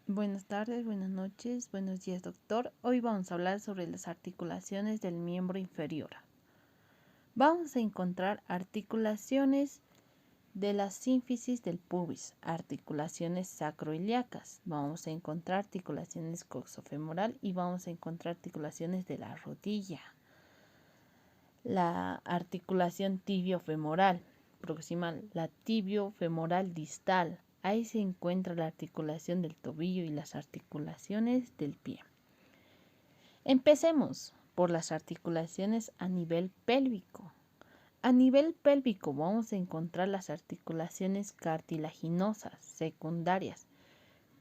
Buenas tardes, buenas noches, buenos días, doctor. Hoy vamos a hablar sobre las articulaciones del miembro inferior. Vamos a encontrar articulaciones de la sínfisis del pubis, articulaciones sacroiliacas. Vamos a encontrar articulaciones coxofemoral y vamos a encontrar articulaciones de la rodilla. La articulación tibiofemoral proximal, la tibiofemoral distal. Ahí se encuentra la articulación del tobillo y las articulaciones del pie. Empecemos por las articulaciones a nivel pélvico. A nivel pélvico vamos a encontrar las articulaciones cartilaginosas secundarias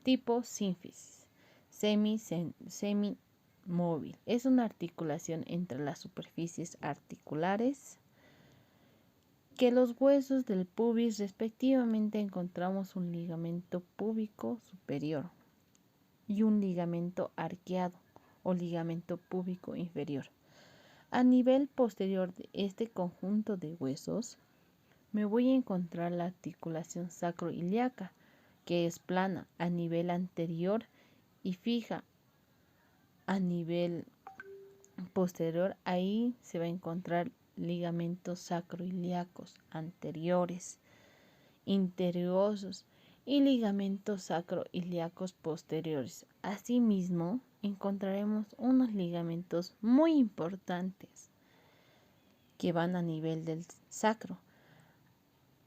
tipo sínfisis, semimóvil. Es una articulación entre las superficies articulares que los huesos del pubis respectivamente encontramos un ligamento púbico superior y un ligamento arqueado o ligamento púbico inferior. A nivel posterior de este conjunto de huesos me voy a encontrar la articulación sacroiliaca, que es plana a nivel anterior y fija a nivel posterior. Ahí se va a encontrar ligamentos sacroiliacos anteriores, interiosos y ligamentos sacroiliacos posteriores. Asimismo, encontraremos unos ligamentos muy importantes que van a nivel del sacro.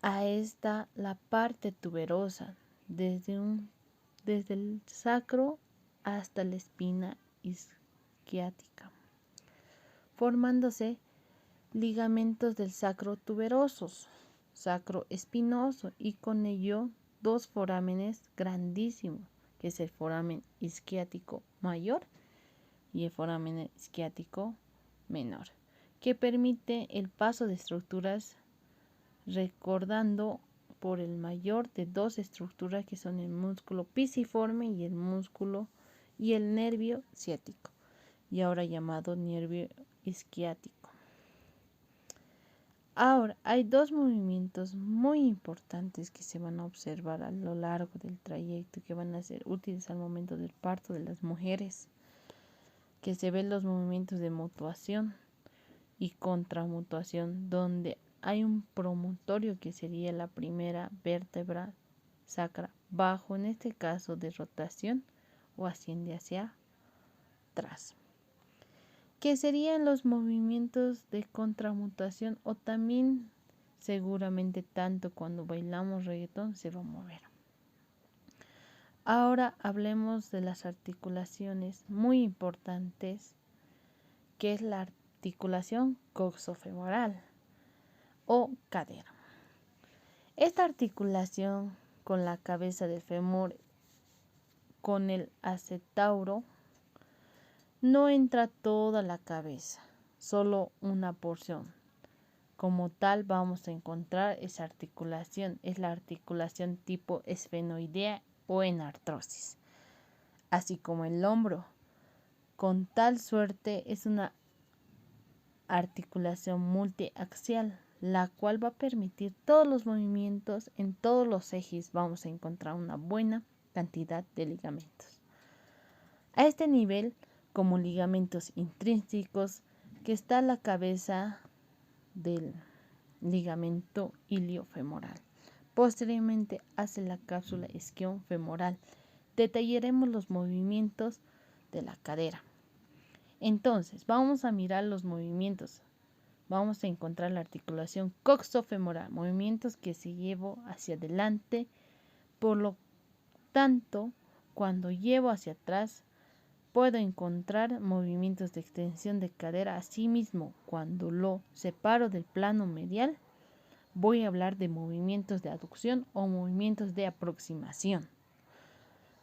A esta la parte tuberosa, desde el sacro hasta la espina isquiática, formándose ligamentos del sacro tuberosos, sacro espinoso y con ello dos forámenes grandísimos, que es el foramen isquiático mayor y el foramen isquiático menor, que permite el paso de estructuras recordando por el mayor de dos estructuras que son el músculo pisiforme y el nervio ciático, y ahora llamado nervio isquiático. Ahora, hay dos movimientos muy importantes que se van a observar a lo largo del trayecto que van a ser útiles al momento del parto de las mujeres, que se ven los movimientos de mutuación y contramutuación, donde hay un promontorio que sería la primera vértebra sacra bajo, en este caso de rotación, o asciende hacia atrás, que serían los movimientos de contramutación, o también seguramente tanto cuando bailamos reggaetón se va a mover. Ahora hablemos de las articulaciones muy importantes, que es la articulación coxofemoral o cadera. Esta articulación con la cabeza del fémur con el acetauro no entra toda la cabeza, solo una porción. Como tal vamos a encontrar esa articulación, es la articulación tipo esfenoidea o en artrosis, así como el hombro. Con tal suerte es una articulación multiaxial, la cual va a permitir todos los movimientos en todos los ejes. Vamos a encontrar una buena cantidad de ligamentos. A este nivel, como ligamentos intrínsecos, que está la cabeza del ligamento iliofemoral. Posteriormente hace la cápsula isquiofemoral. Detallaremos los movimientos de la cadera. Entonces, vamos a mirar los movimientos. Vamos a encontrar la articulación coxofemoral, movimientos que se llevo hacia adelante. Por lo tanto, cuando llevo hacia atrás, puedo encontrar movimientos de extensión de cadera. Asimismo, cuando lo separo del plano medial, voy a hablar de movimientos de aducción o movimientos de aproximación.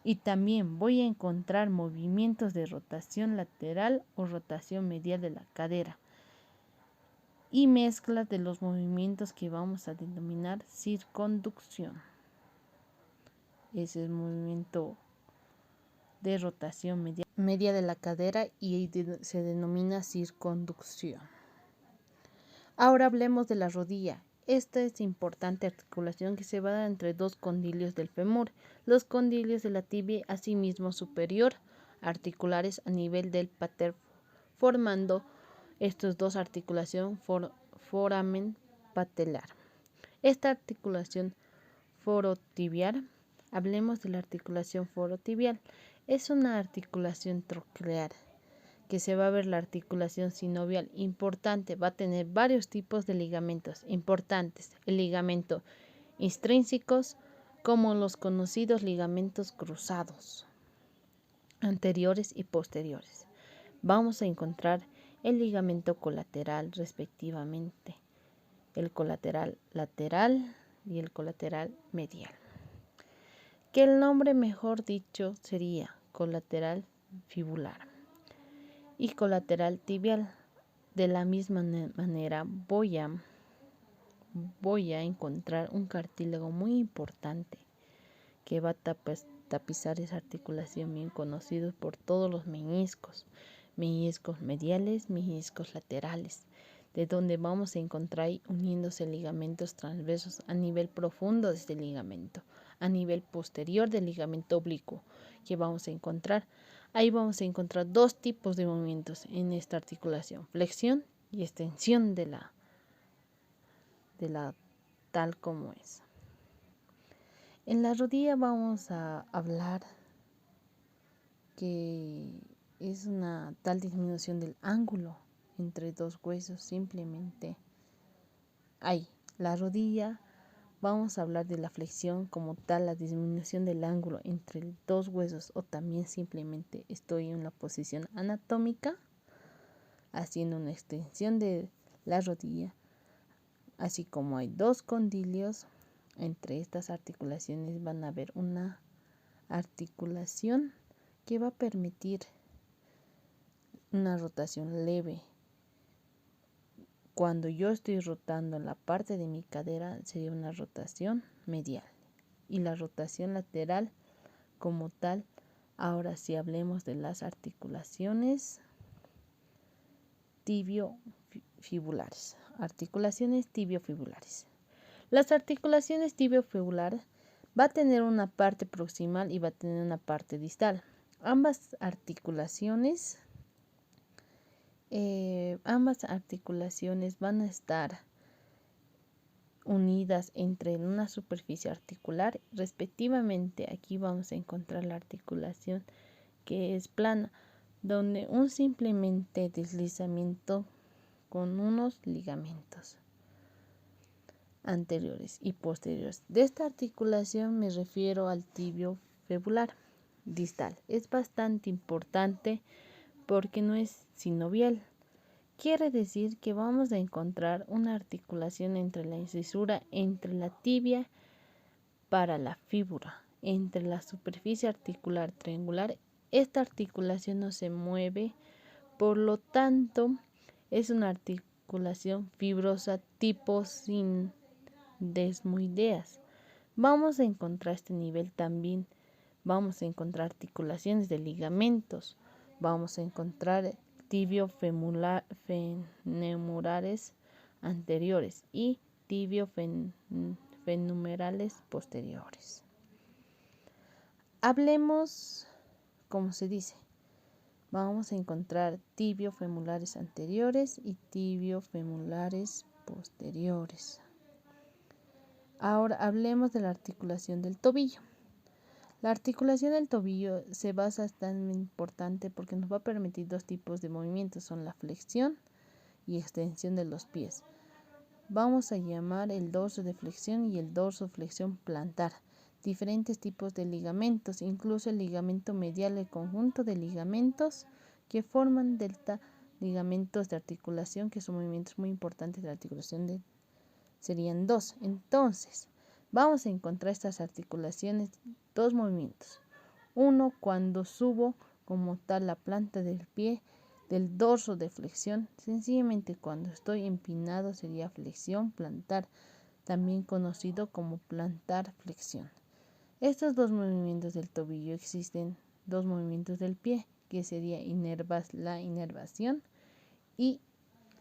Y también voy a encontrar movimientos de rotación lateral o rotación medial de la cadera. Y mezcla de los movimientos que vamos a denominar circunducción. Ese es el movimiento de rotación media de la cadera y se denomina circunducción. Ahora hablemos de la rodilla. Esta es importante articulación que se va a dar entre dos condilios del fémur, los condilios de la tibia asimismo superior, articulares a nivel del pater, formando estos dos articulación foramen patelar. Esta articulación forotibial, hablemos de la articulación forotibial, es una articulación troclear que se va a ver la articulación sinovial importante, va a tener varios tipos de ligamentos importantes, el ligamento intrínsecos como los conocidos ligamentos cruzados, anteriores y posteriores. Vamos a encontrar el ligamento colateral respectivamente, el colateral lateral y el colateral medial, que el nombre mejor dicho sería colateral fibular y colateral tibial. De la misma manera voy a encontrar un cartílago muy importante que va a tapizar esa articulación, bien conocido por todos los meniscos mediales, meniscos laterales, de donde vamos a encontrar uniéndose ligamentos transversos a nivel profundo de este ligamento, a nivel posterior del ligamento oblicuo, que vamos a encontrar. Ahí vamos a encontrar dos tipos de movimientos en esta articulación, flexión y extensión de la tal como es. En la rodilla vamos a hablar que es una tal disminución del ángulo entre dos huesos, simplemente ahí. La rodilla, vamos a hablar de la flexión como tal, la disminución del ángulo entre dos huesos, o también simplemente estoy en la posición anatómica haciendo una extensión de la rodilla, así como hay dos condilios. Entre estas articulaciones van a haber una articulación que va a permitir una rotación leve. Cuando yo estoy rotando la parte de mi cadera sería una rotación medial, y la rotación lateral como tal. Ahora sí hablemos de las articulaciones tibiofibulares. Articulaciones tibiofibulares. Las articulaciones tibiofibulares va a tener una parte proximal y va a tener una parte distal. Ambas articulaciones van a estar unidas entre una superficie articular. Respectivamente, aquí vamos a encontrar la articulación que es plana, donde un simplemente deslizamiento con unos ligamentos anteriores y posteriores. De esta articulación me refiero al tibio fibular distal. Es bastante importante porque no es sinovial. Quiere decir que vamos a encontrar una articulación entre la incisura entre la tibia para la fíbula, entre la superficie articular triangular. Esta articulación no se mueve, por lo tanto es una articulación fibrosa tipo sindesmoideas. Vamos a encontrar este nivel también. Vamos a encontrar articulaciones de ligamentos. Vamos a encontrar tibiofemorales anteriores y tibiofemorales posteriores. Hablemos, como se dice, vamos a encontrar tibiofemorales anteriores y tibiofemorales posteriores. Ahora hablemos de la articulación del tobillo. La articulación del tobillo se basa, es tan importante porque nos va a permitir dos tipos de movimientos, son la flexión y extensión de los pies. Vamos a llamar el dorso de flexión y el dorso flexión plantar. Diferentes tipos de ligamentos, incluso el ligamento medial, el conjunto de ligamentos que forman ligamentos de articulación, que son movimientos muy importantes de la articulación, serían dos. Entonces, vamos a encontrar estas articulaciones, dos movimientos. Uno, cuando subo como tal la planta del pie del dorso de flexión. Sencillamente cuando estoy empinado sería flexión plantar, también conocido como plantar flexión. Estos dos movimientos del tobillo, existen dos movimientos del pie, que sería la inervación y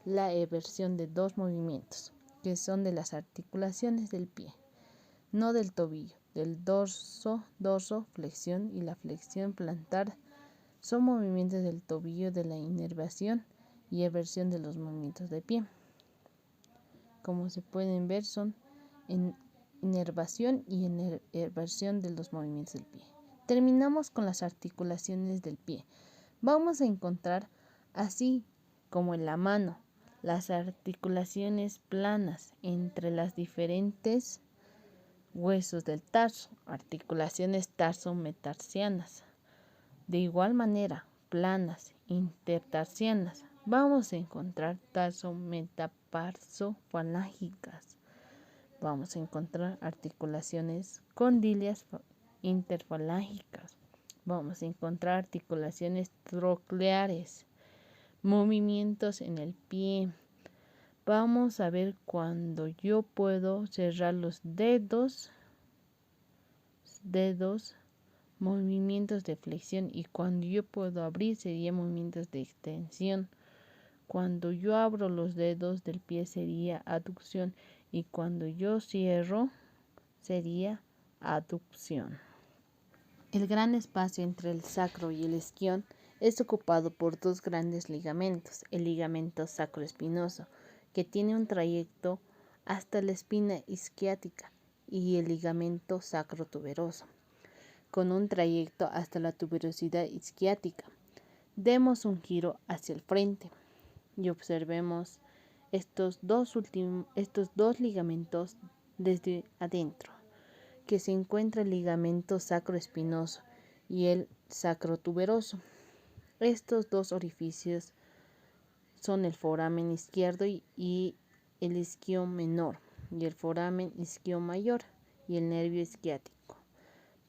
la eversión de dos movimientos. que son de las articulaciones del pie, no del tobillo, del dorso, flexión y la flexión plantar. Son movimientos del tobillo de la inervación y eversión de los movimientos de pie. Como se pueden ver, son inervación y eversión de los movimientos del pie. Terminamos con las articulaciones del pie. Vamos a encontrar, así como en la mano, las articulaciones planas entre las diferentes huesos del tarso, articulaciones tarso-metatarsianas. De igual manera, planas intertarsianas, vamos a encontrar tarso-metatarsofalángicas. Vamos a encontrar articulaciones condilias interfalángicas. Vamos a encontrar articulaciones trocleares, movimientos en el pie. Vamos a ver cuando yo puedo cerrar los dedos, movimientos de flexión, y cuando yo puedo abrir sería movimientos de extensión. Cuando yo abro los dedos del pie sería aducción y cuando yo cierro sería aducción. El gran espacio entre el sacro y el isquion es ocupado por dos grandes ligamentos, el ligamento sacroespinoso, que tiene un trayecto hasta la espina isquiática, y el ligamento sacrotuberoso, con un trayecto hasta la tuberosidad isquiática. Demos un giro hacia el frente y observemos estos dos ligamentos desde adentro, que se encuentra el ligamento sacroespinoso y el sacrotuberoso. Estos dos orificios son el foramen izquierdo y el isquion menor, y el foramen isquion mayor y el nervio isquiático.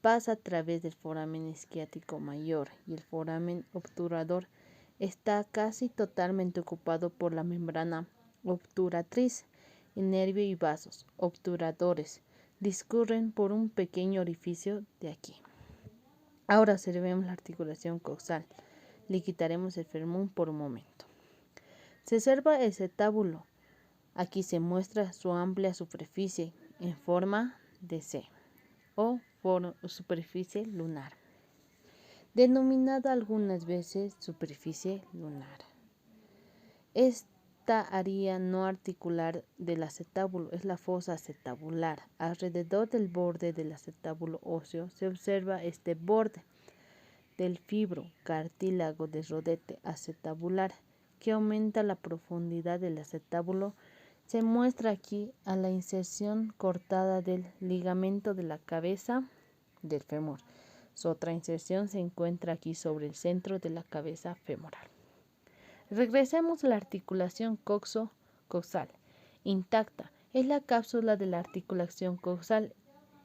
Pasa a través del foramen isquiático mayor y el foramen obturador está casi totalmente ocupado por la membrana obturatriz. El nervio y vasos obturadores discurren por un pequeño orificio de aquí. Ahora observemos la articulación coxal. Le quitaremos el fémur por un momento. Se observa el acetábulo. Aquí se muestra su amplia superficie en forma de C o superficie lunar, denominada algunas veces superficie lunar. Esta área no articular del acetábulo es la fosa acetabular. Alrededor del borde del acetábulo óseo se observa este borde del fibro cartílago del rodete acetabular, que aumenta la profundidad del acetábulo. Se muestra aquí a la inserción cortada del ligamento de la cabeza del fémur. Su otra inserción se encuentra aquí sobre el centro de la cabeza femoral. Regresemos a la articulación coxo-coxal. Intacta es la cápsula de la articulación coxal.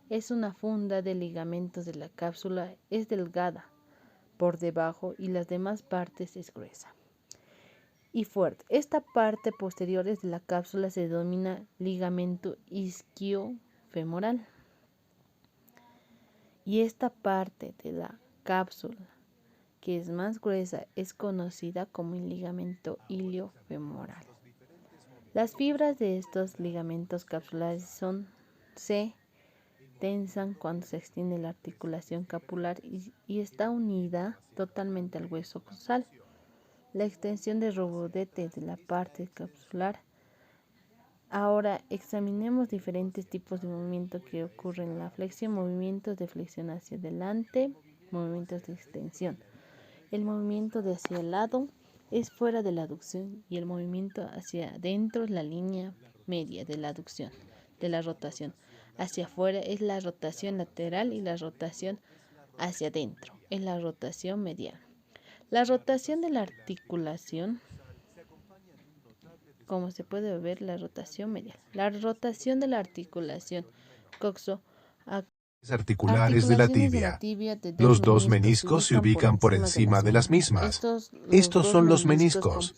Es una funda de ligamentos de la cápsula, es delgada por debajo y las demás partes es gruesa y fuerte. Esta parte posterior de la cápsula se denomina ligamento isquiofemoral y esta parte de la cápsula, que es más gruesa, es conocida como el ligamento iliofemoral. Las fibras de estos ligamentos capsulares se tensan cuando se extiende la articulación capular y está unida totalmente al hueso coxal. La extensión del rodete de la parte capsular. Ahora examinemos diferentes tipos de movimiento que ocurren en la flexión. Movimientos de flexión hacia adelante, movimientos de extensión. El movimiento de hacia el lado es fuera de la aducción y el movimiento hacia adentro es la línea media de la aducción, de la rotación. Hacia afuera es la rotación lateral y la rotación hacia adentro es la rotación medial. La rotación de la articulación, como se puede ver, la rotación medial. La rotación de la articulación coxo articulares de la tibia. Los dos meniscos se ubican por encima de las mismas. Estos son los meniscos,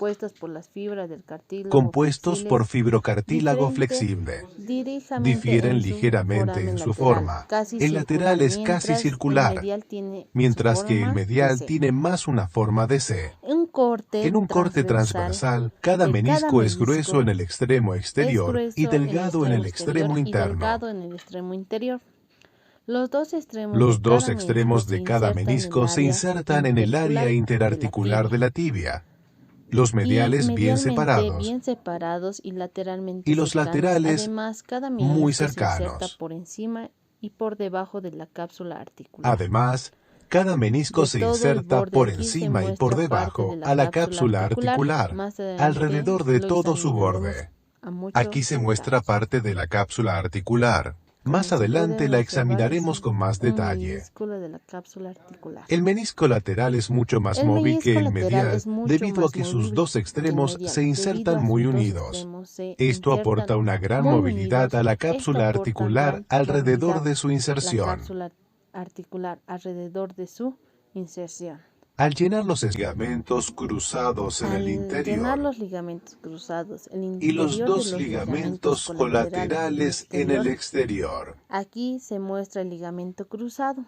compuestos por fibrocartílago flexible. Difieren ligeramente en su forma. El lateral es casi circular, mientras que el medial tiene más una forma de C. En un corte transversal, cada menisco es grueso en el extremo exterior y delgado en el extremo interno. Los dos extremos de cada menisco se insertan en el área interarticular de la tibia, los mediales bien separados y y los laterales Además, cada muy menisco se cercanos. inserta por encima y por debajo de la cápsula articular. Además, cada menisco De se todo el inserta borde por aquí se encima y por muestra parte debajo de la a la cápsula cápsula articular, Más adelante alrededor de lo todo su examinaremos borde. a muchos Aquí se muestra detalles. parte de la cápsula articular. Más Como se adelante pueden la observar, examinaremos es con más un detalle. menisco de la cápsula articular. El menisco lateral es mucho más El móvil menisco que el lateral medial es mucho debido a más que sus movible dos que el extremos medial. se Debido insertan a muy sus dos unidos. extremos se Esto insertan aporta una gran muy movilidad a la unidos. Esto cápsula aporta articular gran alrededor movilidad de su a la inserción. cápsula articular alrededor de su inserción. Al llenar los ligamentos cruzados en el Al llenar interior los ligamentos cruzados, el y los interior de dos los ligamentos colaterales en el exterior, aquí se muestra el ligamento cruzado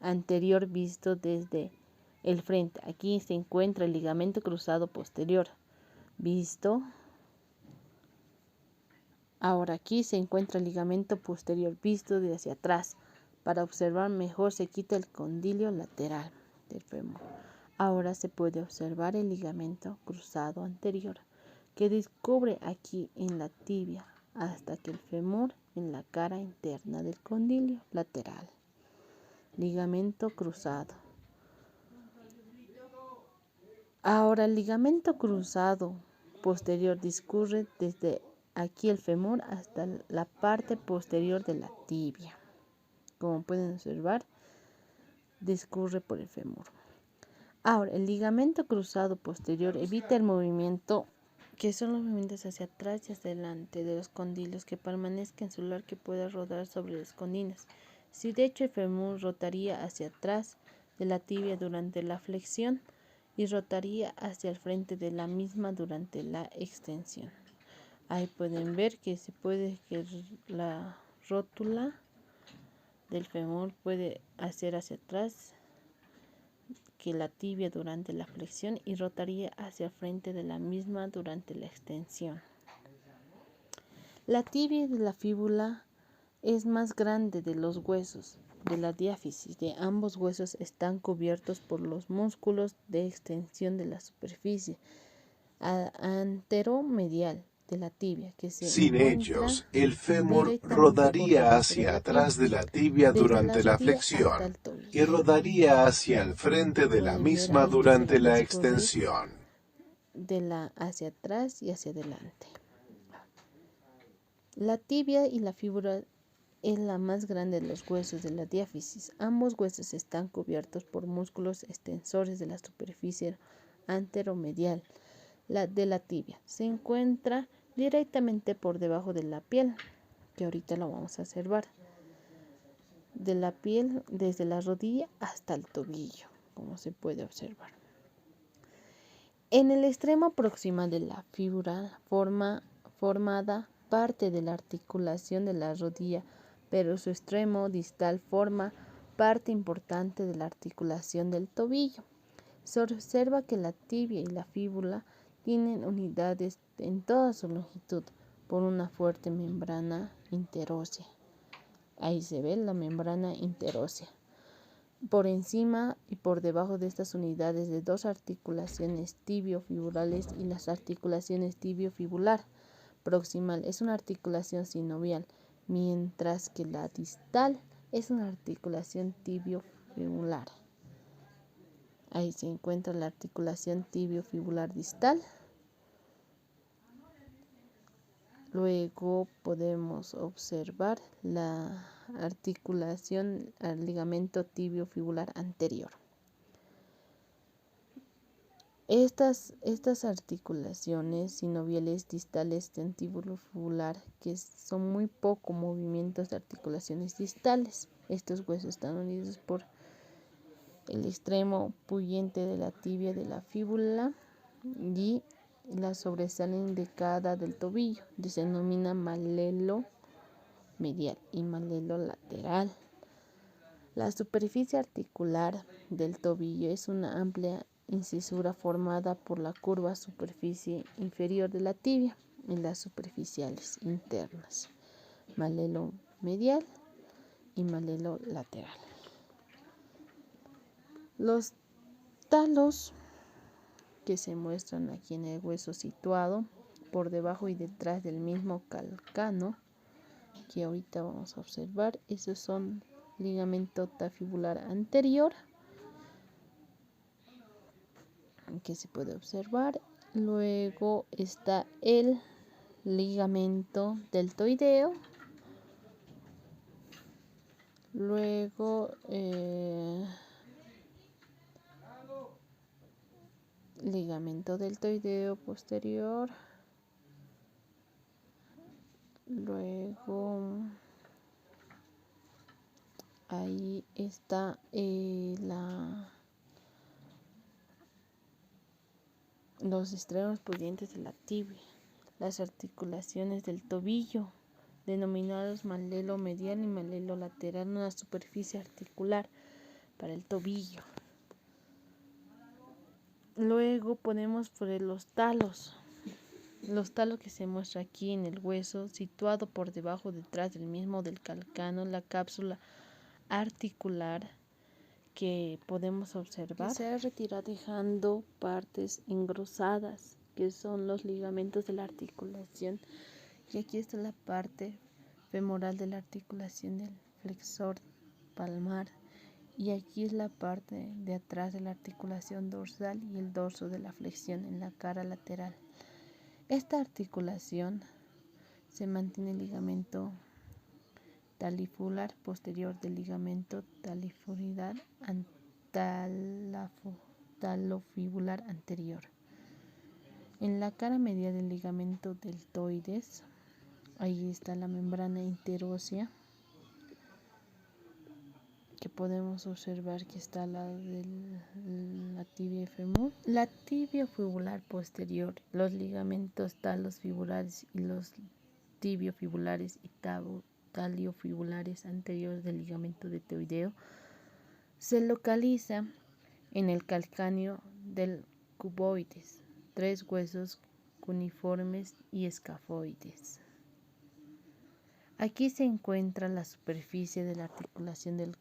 anterior visto desde el frente. Aquí se encuentra el ligamento cruzado posterior visto. Ahora aquí se encuentra el ligamento posterior visto de hacia atrás. Para observar mejor se quita el condilio lateral del fémur. Ahora se puede observar el ligamento cruzado anterior que descubre aquí en la tibia hasta que el fémur en la cara interna del condilio lateral. Ligamento cruzado. Ahora el ligamento cruzado posterior discurre desde aquí el fémur hasta la parte posterior de la tibia. Como pueden observar, discurre por el fémur. Ahora, el ligamento cruzado posterior evita el movimiento, que son los movimientos hacia atrás y hacia adelante de los condilios, que permanezca en su lugar, que pueda rodar sobre las condinas. Si de hecho el fémur rotaría hacia atrás de la tibia durante la flexión y rotaría hacia el frente de la misma durante la extensión. Ahí pueden ver que la rótula del fémur puede hacer hacia atrás que la tibia durante la flexión y rotaría hacia el frente de la misma durante la extensión. La tibia de la fíbula es más grande de los huesos de la diáfisis. De ambos huesos están cubiertos por los músculos de extensión de la superficie anteromedial de la tibia, que se sin ellos, el fémur rodaría hacia atrás de la tibia durante la flexión y rodaría hacia el frente de la misma durante la extensión. Hacia atrás y hacia adelante. La tibia y la fíbula es la más grande de los huesos de la diáfisis. Ambos huesos están cubiertos por músculos extensores de la superficie anteromedial de la tibia. Se encuentra directamente por debajo de la piel, que ahorita lo vamos a observar. De la piel desde la rodilla hasta el tobillo, como se puede observar. En el extremo proximal de la fíbula formada parte de la articulación de la rodilla, pero su extremo distal forma parte importante de la articulación del tobillo. Se observa que la tibia y la fíbula tienen unidades en toda su longitud por una fuerte membrana interósea. Ahí se ve la membrana interósea. Por encima y por debajo de estas unidades de dos articulaciones tibiofibulares y las articulaciones tibiofibular proximal es una articulación sinovial, mientras que la distal es una articulación tibiofibular. Ahí se encuentra la articulación tibiofibular distal. Luego podemos observar la articulación al ligamento tibiofibular anterior. Estas articulaciones sinoviales distales tibiofibular, que son muy poco movimientos de articulaciones distales. Estos huesos están unidos por el extremo puyente de la tibia de la fíbula y la sobresale indicada del tobillo. Se denomina malelo medial y malelo lateral. La superficie articular del tobillo es una amplia incisura formada por la curva superficie inferior de la tibia y las superficiales internas, malelo medial y malelo lateral. Los talos que se muestran aquí en el hueso situado por debajo y detrás del mismo calcáneo que ahorita vamos a observar, esos son ligamento tafibular anterior que se puede observar. Luego está el ligamento deltoideo. Luego ligamento deltoideo posterior. Luego ahí está los extremos puyentes de la tibia, las articulaciones del tobillo, denominados malelo medial y malelo lateral, una superficie articular para el tobillo. Luego podemos poner los talos que se muestra aquí en el hueso, situado por debajo, detrás del mismo del calcáneo, la cápsula articular que podemos observar se retira dejando partes engrosadas que son los ligamentos de la articulación, y aquí está la parte femoral de la articulación del flexor palmar, y aquí es la parte de atrás de la articulación dorsal y el dorso de la flexión en la cara lateral. Esta articulación se mantiene el ligamento talifular posterior del ligamento talofibular anterior. En la cara medial del ligamento deltoides, ahí está la membrana interósea, que podemos observar que está al lado de la tibia femur. La tibia fibular posterior, los ligamentos talos fibulares y los tibiofibulares y taliofibulares anteriores del ligamento deltoideo se localiza en el calcáneo del cuboides, 3 huesos cuneiformes y escafoides. Aquí se encuentra la superficie de la articulación del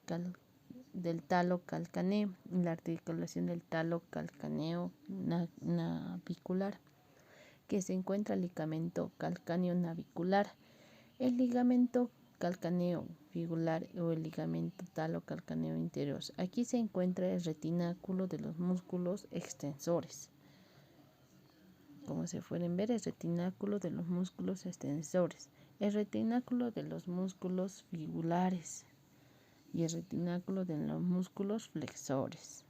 talo calcáneo y la articulación del talo calcáneo navicular, que se encuentra el ligamento calcáneo navicular, el ligamento calcáneo figular o el ligamento talo-calcáneo interior. Aquí se encuentra el retináculo de los músculos extensores. Como se pueden ver, el retináculo de los músculos extensores, el retináculo de los músculos fibulares y el retináculo de los músculos flexores.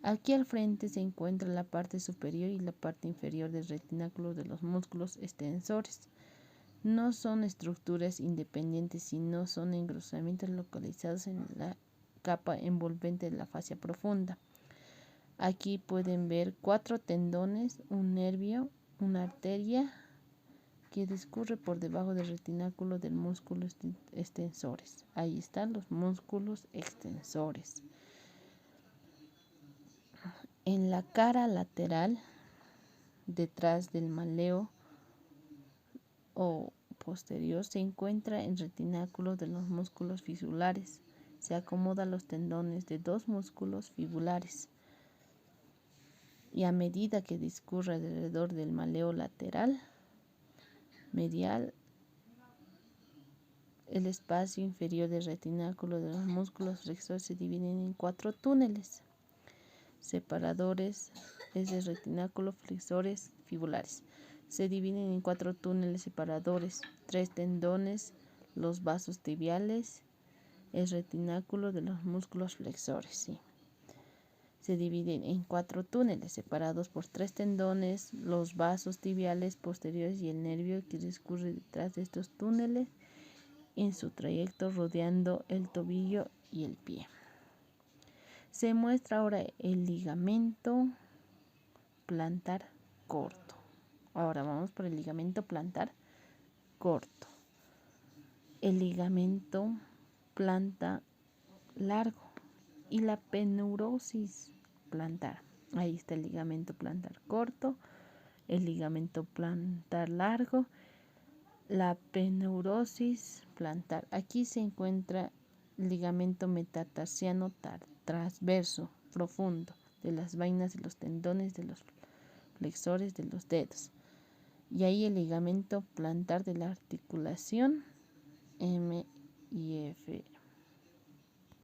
Aquí al frente se encuentra la parte superior y la parte inferior del retináculo de los músculos extensores. No son estructuras independientes, sino son engrosamientos localizados en la capa envolvente de la fascia profunda. Aquí pueden ver 4 tendones, un nervio, una arteria que discurre por debajo del retináculo del músculo extensores. Ahí están los músculos extensores. En la cara lateral, detrás del maleo o posterior, se encuentra el retináculo de los músculos fibulares. Se acomodan los tendones de 2 músculos fibulares, y a medida que discurre alrededor del maleo lateral medial, el espacio inferior del retináculo de los músculos flexores se divide en 4 túneles separadores desde el retináculo flexores fibulares. Se dividen en 4 túneles separadores, 3 tendones, los vasos tibiales, el retináculo de los músculos flexores. ¿Sí? Se dividen en 4 túneles separados por 3 tendones, los vasos tibiales posteriores y el nervio que discurre detrás de estos túneles, en su trayecto rodeando el tobillo y el pie. Se muestra ahora el ligamento plantar corto. Ahora vamos por el ligamento plantar corto. El ligamento planta largo y la peneurosis plantar. Ahí está el ligamento plantar corto, el ligamento plantar largo, la peneurosis plantar. Aquí se encuentra el ligamento metatarsiano transverso profundo de las vainas de los tendones de los flexores de los dedos. Y ahí el ligamento plantar de la articulación M y F.